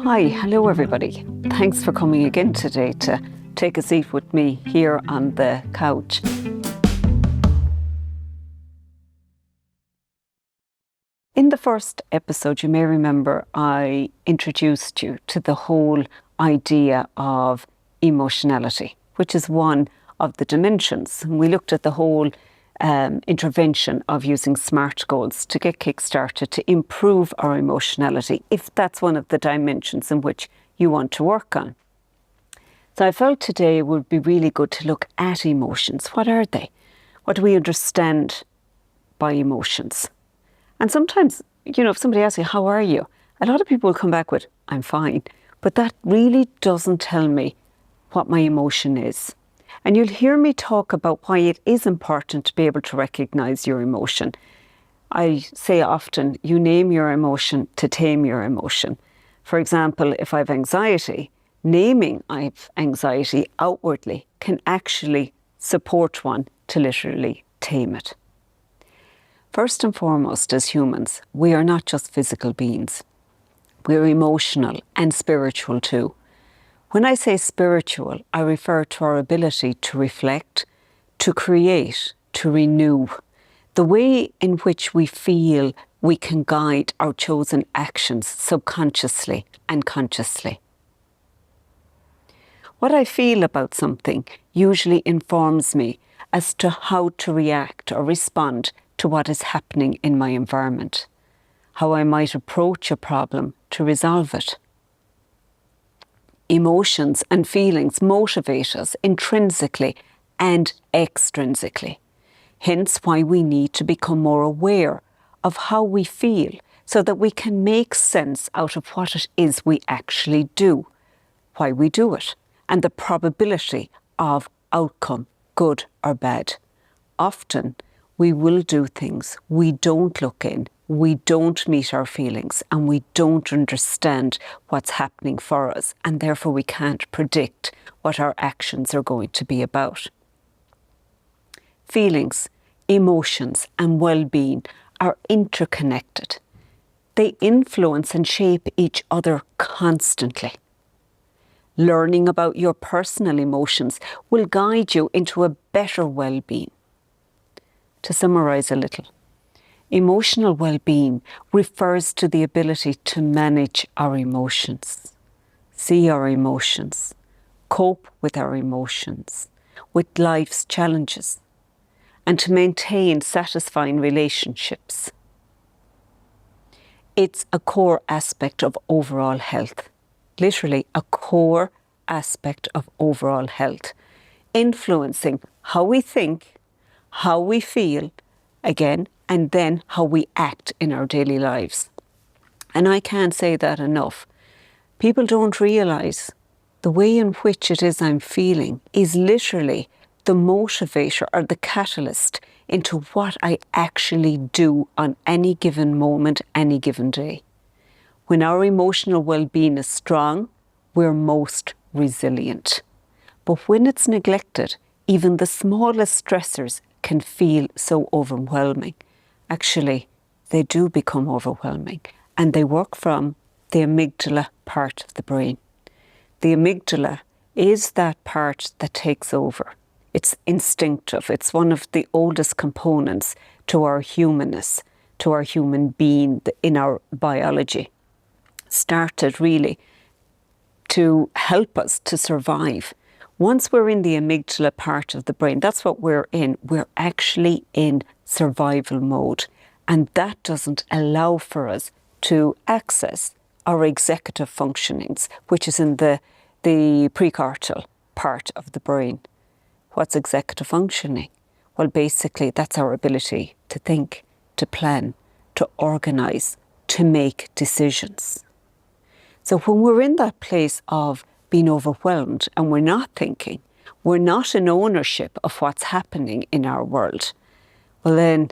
Hi, hello everybody. Thanks for coming again today to take a seat with me here on the couch. In the first episode, you may remember I introduced you to the whole idea of emotionality, which is one of the dimensions. And we looked at the whole intervention of using SMART goals to get kick-started to improve our emotionality, if that's one of the dimensions in which you want to work on. So I felt today it would be really good to look at emotions. What are they? What do we understand by emotions? And sometimes, if somebody asks you, how are you? A lot of people will come back with, I'm fine. But that really doesn't tell me what my emotion is. And you'll hear me talk about why it is important to be able to recognise your emotion. I say often, you name your emotion to tame your emotion. For example, if I have anxiety, naming I have anxiety outwardly can actually support one to literally tame it. First and foremost, as humans, we are not just physical beings. We're emotional and spiritual too. When I say spiritual, I refer to our ability to reflect, to create, to renew. The way in which we feel we can guide our chosen actions subconsciously and consciously. What I feel about something usually informs me as to how to react or respond to what is happening in my environment, how I might approach a problem to resolve it. Emotions and feelings motivate us intrinsically and extrinsically. Hence why we need to become more aware of how we feel so that we can make sense out of what it is we actually do, why we do it, and the probability of outcome, good or bad. Often we will do things, we don't look in, we don't meet our feelings, and we don't understand what's happening for us, and therefore we can't predict what our actions are going to be about. Feelings, emotions, and well-being are interconnected. They influence and shape each other constantly. Learning about your personal emotions will guide you into a better well-being. To summarise a little, emotional well-being refers to the ability to manage our emotions, see our emotions, cope with our emotions, with life's challenges, and to maintain satisfying relationships. It's a core aspect of overall health, literally a core aspect of overall health, influencing how we think, how we feel, again, and then how we act in our daily lives. And I can't say that enough. People don't realise the way in which it is I'm feeling is literally the motivator or the catalyst into what I actually do on any given moment, any given day. When our emotional well-being is strong, we're most resilient. But when it's neglected, even the smallest stressors can feel so overwhelming. Actually, they do become overwhelming, and they work from the amygdala part of the brain. The amygdala is that part that takes over. It's instinctive. It's one of the oldest components to our humanness, to our human being in our biology. Started really to help us to survive. Once we're in the amygdala part of the brain, that's what we're in. We're actually in survival mode. And that doesn't allow for us to access our executive functionings, which is in the precortical part of the brain. What's executive functioning? Well, basically, that's our ability to think, to plan, to organise, to make decisions. So when we're in that place of being overwhelmed and we're not thinking, we're not in ownership of what's happening in our world, well then,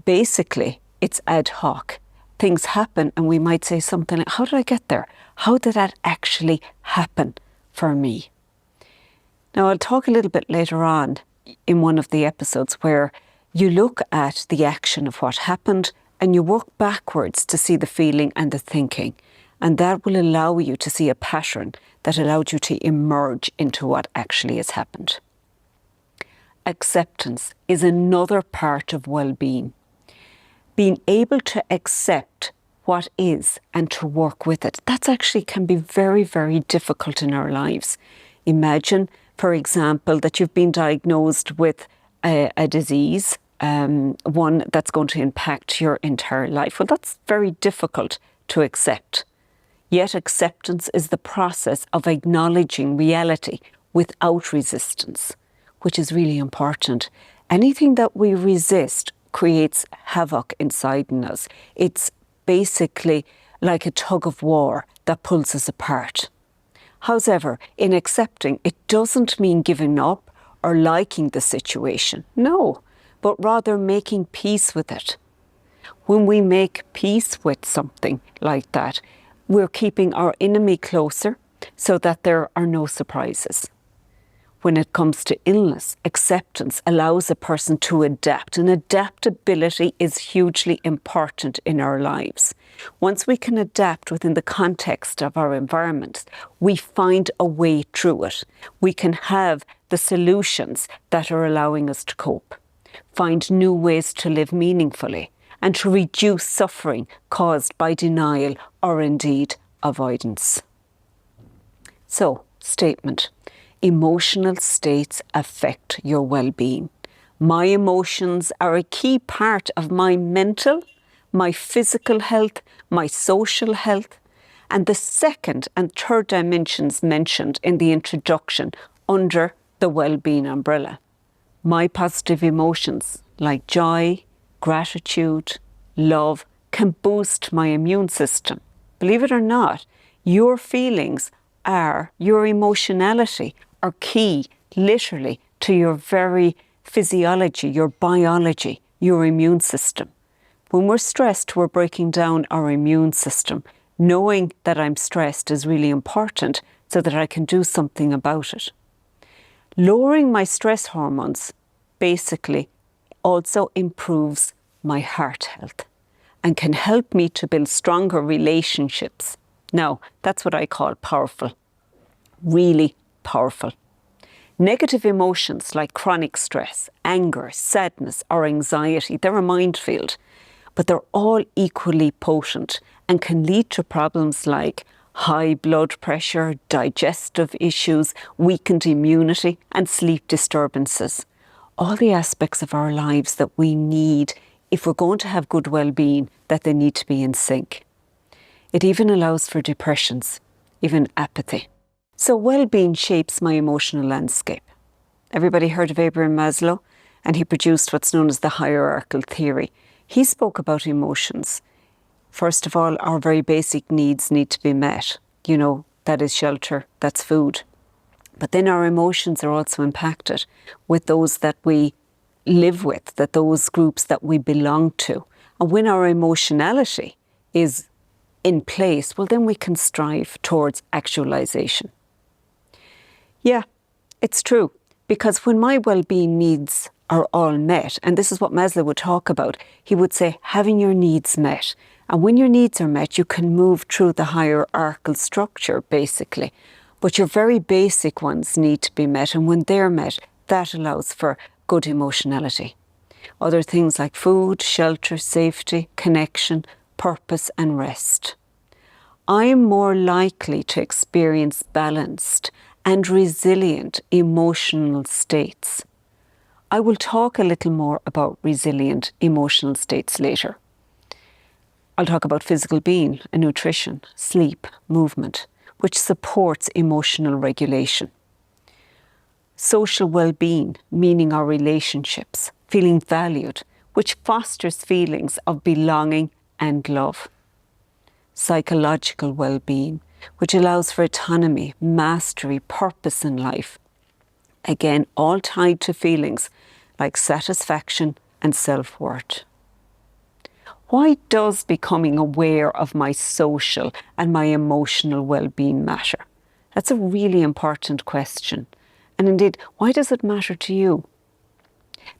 basically, it's ad hoc. Things happen and we might say something like, how did I get there? How did that actually happen for me? Now, I'll talk a little bit later on in one of the episodes where you look at the action of what happened and you work backwards to see the feeling and the thinking. And that will allow you to see a pattern that allowed you to emerge into what actually has happened. Acceptance is another part of well-being. Being able to accept what is and to work with it. That actually can be very, very difficult in our lives. Imagine, for example, that you've been diagnosed with a disease, one that's going to impact your entire life. Well, that's very difficult to accept. Yet acceptance is the process of acknowledging reality without resistance, which is really important. Anything that we resist creates havoc inside in us. It's basically like a tug of war that pulls us apart. However, in accepting, it doesn't mean giving up or liking the situation. No, but rather making peace with it. When we make peace with something like that, we're keeping our enemy closer so that there are no surprises. When it comes to illness, acceptance allows a person to adapt, and adaptability is hugely important in our lives. Once we can adapt within the context of our environment, we find a way through it. We can have the solutions that are allowing us to cope, find new ways to live meaningfully, and to reduce suffering caused by denial or indeed avoidance. So, statement. Emotional states affect your well-being. My emotions are a key part of my mental, my physical health, my social health, and the second and third dimensions mentioned in the introduction under the well-being umbrella. My positive emotions like joy, gratitude, love can boost my immune system. Believe it or not, your feelings your emotionality are key, literally, to your very physiology, your biology, your immune system. When we're stressed, we're breaking down our immune system. Knowing that I'm stressed is really important so that I can do something about it. Lowering my stress hormones basically also improves my heart health and can help me to build stronger relationships. Now, that's what I call powerful, really powerful. Negative emotions like chronic stress, anger, sadness, or anxiety, they're a minefield, but they're all equally potent and can lead to problems like high blood pressure, digestive issues, weakened immunity, and sleep disturbances. All the aspects of our lives that we need, if we're going to have good well-being, that they need to be in sync. It even allows for depressions, even apathy. So well-being shapes my emotional landscape. Everybody heard of Abraham Maslow? And he produced what's known as the hierarchical theory. He spoke about emotions. First of all, our very basic needs need to be met. That is shelter, that's food. But then our emotions are also impacted with those that we live with, that those groups that we belong to. And when our emotionality is in place, well, then we can strive towards actualization. Yeah, it's true. Because when my well-being needs are all met, and this is what Maslow would talk about, he would say having your needs met. And when your needs are met, you can move through the hierarchical structure, basically. But your very basic ones need to be met. And when they're met, that allows for good emotionality. Other things like food, shelter, safety, connection, purpose, and rest. I am more likely to experience balanced and resilient emotional states. I will talk a little more about resilient emotional states later. I'll talk about physical being and nutrition, sleep, movement, which supports emotional regulation. Social well-being, meaning our relationships, feeling valued, which fosters feelings of belonging and love. Psychological well-being, which allows for autonomy, mastery, purpose in life. Again, all tied to feelings like satisfaction and self-worth. Why does becoming aware of my social and my emotional well-being matter? That's a really important question. And indeed, why does it matter to you?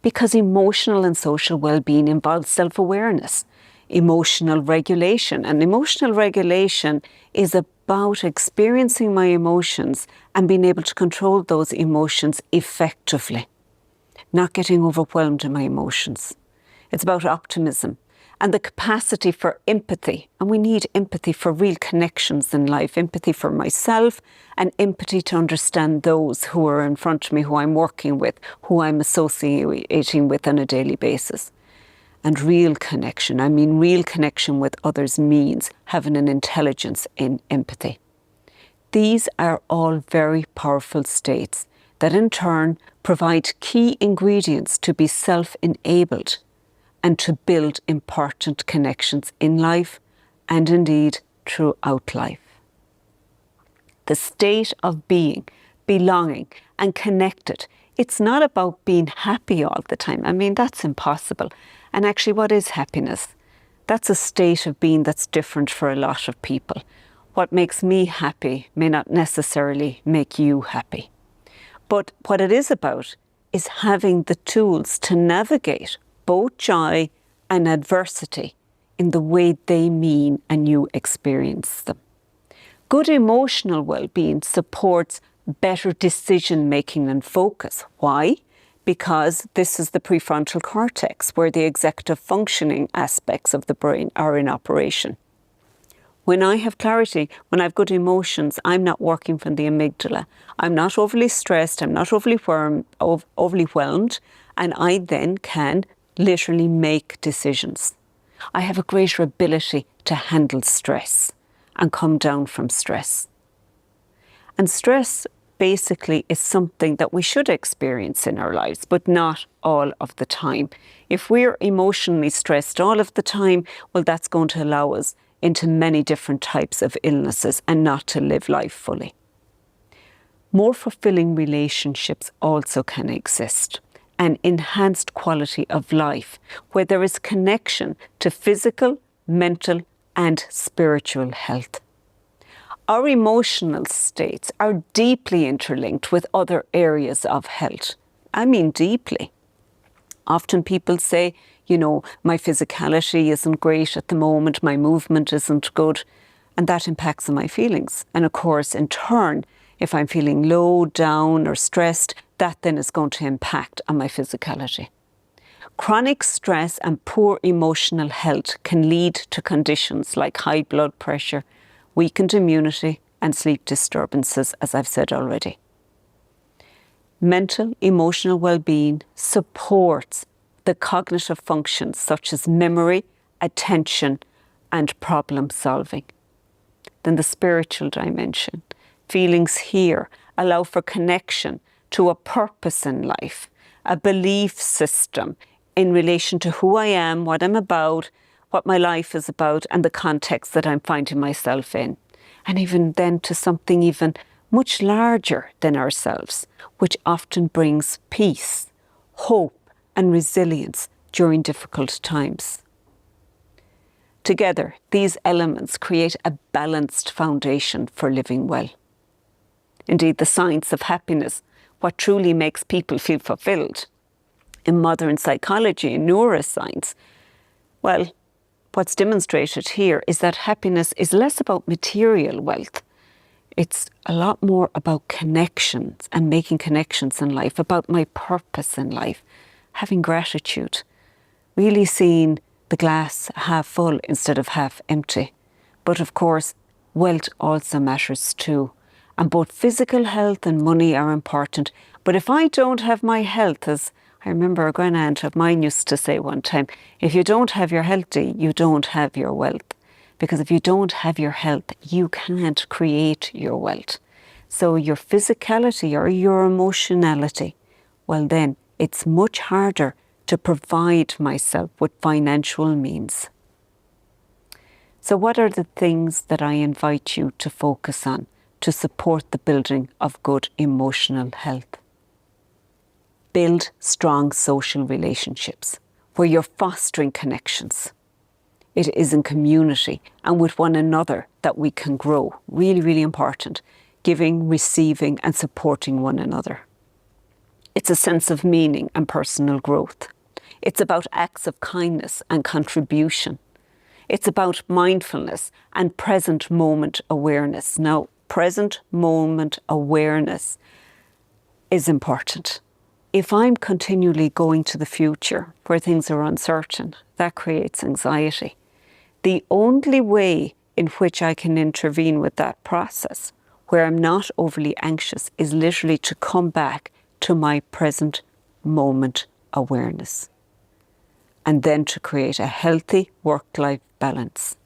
Because emotional and social well-being involves self-awareness. emotional regulation. And emotional regulation is about experiencing my emotions and being able to control those emotions effectively, not getting overwhelmed in my emotions. It's about optimism and the capacity for empathy. And we need empathy for real connections in life, empathy for myself and empathy to understand those who are in front of me, who I'm working with, who I'm associating with on a daily basis. And real connection, I mean real connection with others means having an intelligence in empathy. These are all very powerful states that in turn provide key ingredients to be self-enabled and to build important connections in life and indeed throughout life. The state of being, belonging and connected, it's not about being happy all the time. I mean, that's impossible. And actually, what is happiness? That's a state of being that's different for a lot of people. What makes me happy may not necessarily make you happy. But what it is about is having the tools to navigate both joy and adversity in the way they mean and you experience them. Good emotional well-being supports better decision-making and focus. Why? Because this is the prefrontal cortex, where the executive functioning aspects of the brain are in operation. When I have clarity, when I have good emotions, I'm not working from the amygdala. I'm not overly stressed, I'm not overly overwhelmed, and I then can literally make decisions. I have a greater ability to handle stress and come down from stress. And stress basically is something that we should experience in our lives, but not all of the time. If we're emotionally stressed all of the time, well, that's going to allow us into many different types of illnesses and not to live life fully. More fulfilling relationships also can exist. An enhanced quality of life where there is connection to physical, mental and spiritual health. Our emotional states are deeply interlinked with other areas of health. I mean deeply. Often people say, you know, my physicality isn't great at the moment, my movement isn't good, and that impacts on my feelings. And of course, in turn, if I'm feeling low, down or stressed, that then is going to impact on my physicality. Chronic stress and poor emotional health can lead to conditions like high blood pressure, weakened immunity and sleep disturbances, as I've said already. Mental, emotional well-being supports the cognitive functions such as memory, attention and problem solving. Then the spiritual dimension. Feelings here allow for connection to a purpose in life, a belief system in relation to who I am, what I'm about, what my life is about, and the context that I'm finding myself in. And even then to something even much larger than ourselves, which often brings peace, hope, and resilience during difficult times. Together, these elements create a balanced foundation for living well. Indeed, the science of happiness, what truly makes people feel fulfilled. In modern psychology and neuroscience, well, what's demonstrated here is that happiness is less about material wealth. It's a lot more about connections and making connections in life, about my purpose in life, having gratitude, really seeing the glass half full instead of half empty. But of course, wealth also matters too. And both physical health and money are important. But if I don't have my health, as I remember a grand-aunt of mine used to say one time, if you don't have your health, you don't have your wealth. Because if you don't have your health, you can't create your wealth. So your physicality or your emotionality, well then, it's much harder to provide myself with financial means. So what are the things that I invite you to focus on to support the building of good emotional health? Build strong social relationships where you're fostering connections. It is in community and with one another that we can grow. Really, really important. Giving, receiving and supporting one another. It's a sense of meaning and personal growth. It's about acts of kindness and contribution. It's about mindfulness and present moment awareness. Now, present moment awareness is important. If I'm continually going to the future where things are uncertain, that creates anxiety. The only way in which I can intervene with that process, where I'm not overly anxious, is literally to come back to my present moment awareness. And then to create a healthy work-life balance.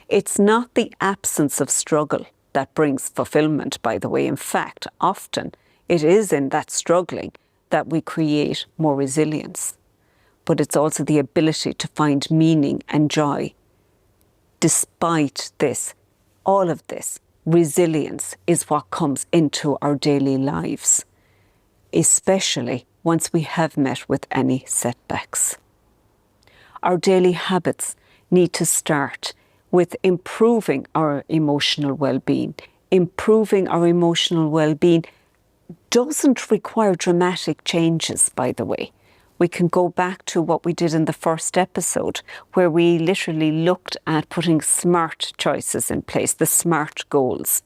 It's not the absence of struggle that brings fulfillment, by the way. In fact, often it is in that struggling that we create more resilience. But it's also the ability to find meaning and joy. Despite this, all of this, resilience is what comes into our daily lives, especially once we have met with any setbacks. Our daily habits need to start with improving our emotional well-being. Improving our emotional well-being doesn't require dramatic changes, by the way. We can go back to what we did in the first episode, where we literally looked at putting SMART choices in place, the SMART goals.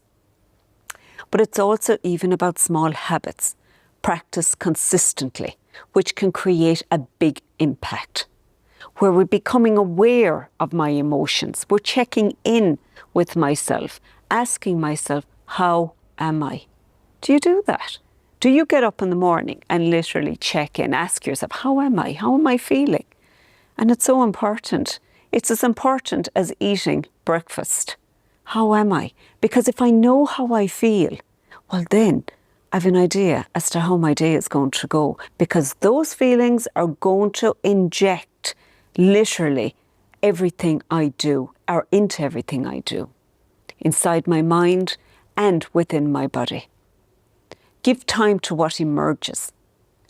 But it's also even about small habits, practiced consistently, which can create a big impact. Where we're becoming aware of my emotions, we're checking in with myself, asking myself, how am I? Do you do that? Do you get up in the morning and literally check in, ask yourself, how am I? How am I feeling? And it's so important. It's as important as eating breakfast. How am I? Because if I know how I feel, well then I have an idea as to how my day is going to go, because those feelings are going to inject literally everything I do, or into everything I do, inside my mind and within my body. Give time to what emerges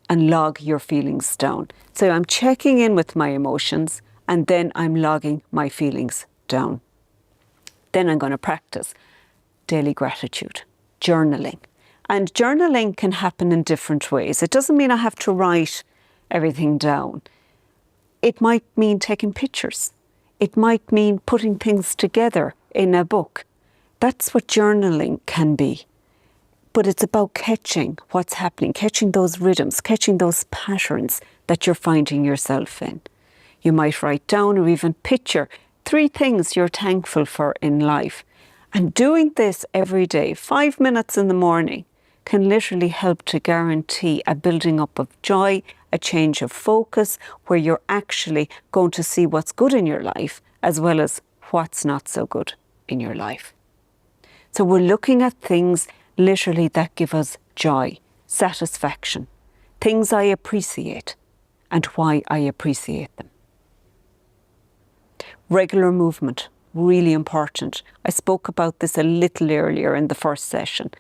and log your feelings down. So I'm checking in with my emotions and then I'm logging my feelings down. Then I'm going to practice daily gratitude, journaling. And journaling can happen in different ways. It doesn't mean I have to write everything down. It might mean taking pictures. It might mean putting things together in a book. That's what journaling can be. But it's about catching what's happening, catching those rhythms, catching those patterns that you're finding yourself in. You might write down or even picture 3 things you're thankful for in life. And doing this every day, 5 minutes in the morning, can literally help to guarantee a building up of joy, a change of focus, where you're actually going to see what's good in your life as well as what's not so good in your life. So we're looking at things literally that give us joy, satisfaction, things I appreciate and why I appreciate them. Regular movement, really important. I spoke about this a little earlier in the first session.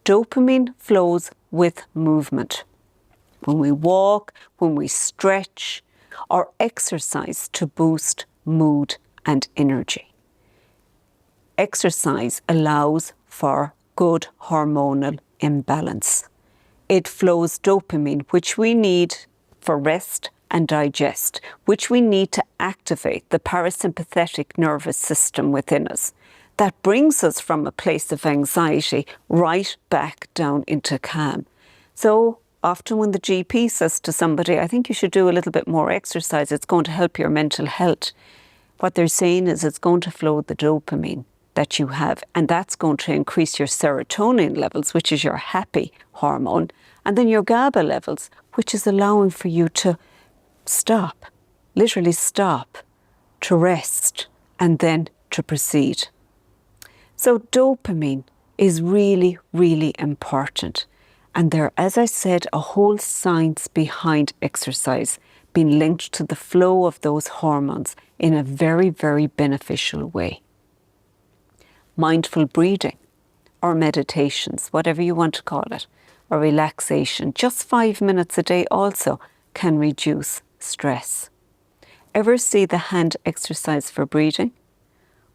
Dopamine flows with movement. When we walk, when we stretch, or exercise to boost mood and energy. Exercise allows for good hormonal imbalance. It flows dopamine, which we need for rest and digest, which we need to activate the parasympathetic nervous system within us. That brings us from a place of anxiety right back down into calm. So often when the GP says to somebody, I think you should do a little bit more exercise, it's going to help your mental health. What they're saying is it's going to flow the dopamine that you have, and that's going to increase your serotonin levels, which is your happy hormone, and then your GABA levels, which is allowing for you to stop, literally stop, to rest, and then to proceed. So dopamine is really, really important. And there, as I said, a whole science behind exercise being linked to the flow of those hormones in a very, very beneficial way. Mindful breathing or meditations, whatever you want to call it, or relaxation, just 5 minutes a day also can reduce stress. Ever see the hand exercise for breathing?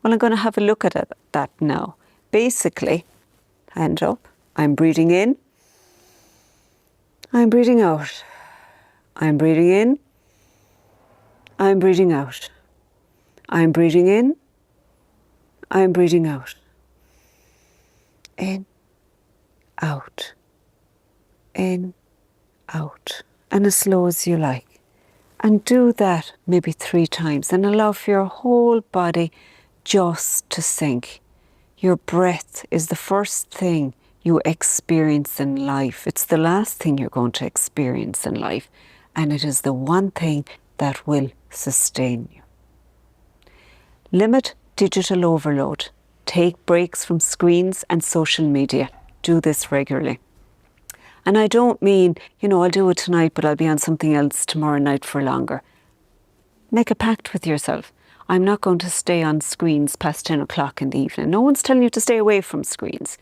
Well, I'm going to have a look at that now. Basically, hand up, I'm breathing in, I'm breathing out, I'm breathing in, I'm breathing out. I'm breathing in. I'm breathing out. In, out. In, out. And as slow as you like. And do that maybe 3 times and allow for your whole body just to sink. Your breath is the first thing you experience in life. It's the last thing you're going to experience in life. And it is the one thing that will sustain you. Limit digital overload. Take breaks from screens and social media. Do this regularly. And I don't mean, I'll do it tonight, but I'll be on something else tomorrow night for longer. Make a pact with yourself. I'm not going to stay on screens past 10 o'clock in the evening. No one's telling you to stay away from screens,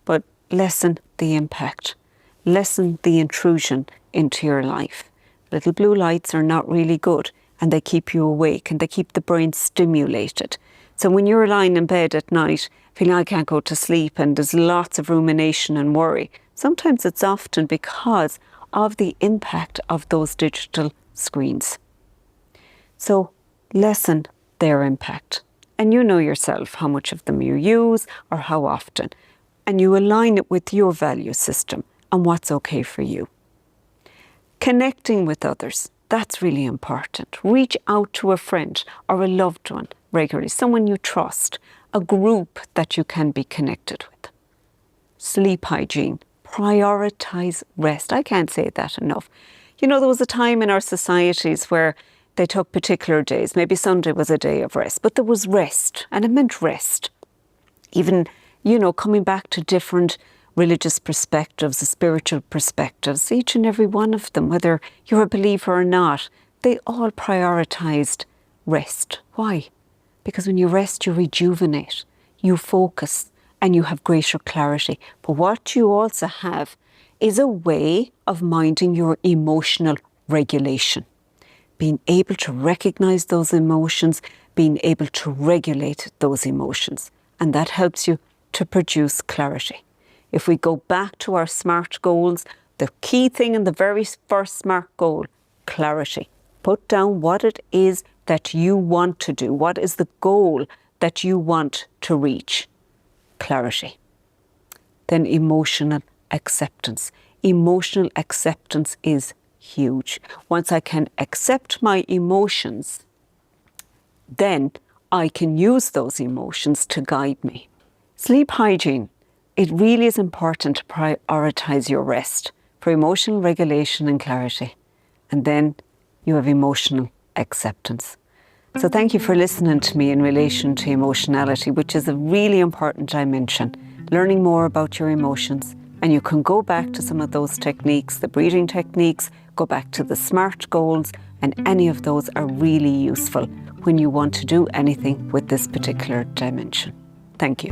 but lessen the impact. Lessen the intrusion into your life. Little blue lights are not really good, and they keep you awake and they keep the brain stimulated. So when you're lying in bed at night, feeling I can't go to sleep and there's lots of rumination and worry, sometimes it's often because of the impact of those digital screens. So lessen their impact. And you know yourself how much of them you use or how often. And you align it with your value system and what's okay for you. Connecting with others, that's really important. Reach out to a friend or a loved one regularly, someone you trust, a group that you can be connected with. Sleep hygiene. Prioritize rest. I can't say that enough. There was a time in our societies where they took particular days. Maybe Sunday was a day of rest, but there was rest, and it meant rest. Even, coming back to different religious perspectives, spiritual perspectives, each and every one of them, whether you're a believer or not, they all prioritized rest. Why? Because when you rest, you rejuvenate, you focus, and you have greater clarity. But what you also have is a way of minding your emotional regulation. Being able to recognize those emotions, being able to regulate those emotions. And that helps you to produce clarity. If we go back to our SMART goals, the key thing in the very first SMART goal, clarity. Put down what it is that you want to do. What is the goal that you want to reach? Clarity. Then emotional acceptance. Emotional acceptance is huge. Once I can accept my emotions, then I can use those emotions to guide me. Sleep hygiene. It really is important to prioritize your rest for emotional regulation and clarity. And then you have emotional acceptance. So thank you for listening to me in relation to emotionality, which is a really important dimension. Learning more about your emotions. And you can go back to some of those techniques, the breathing techniques, go back to the SMART goals, and any of those are really useful when you want to do anything with this particular dimension. Thank you.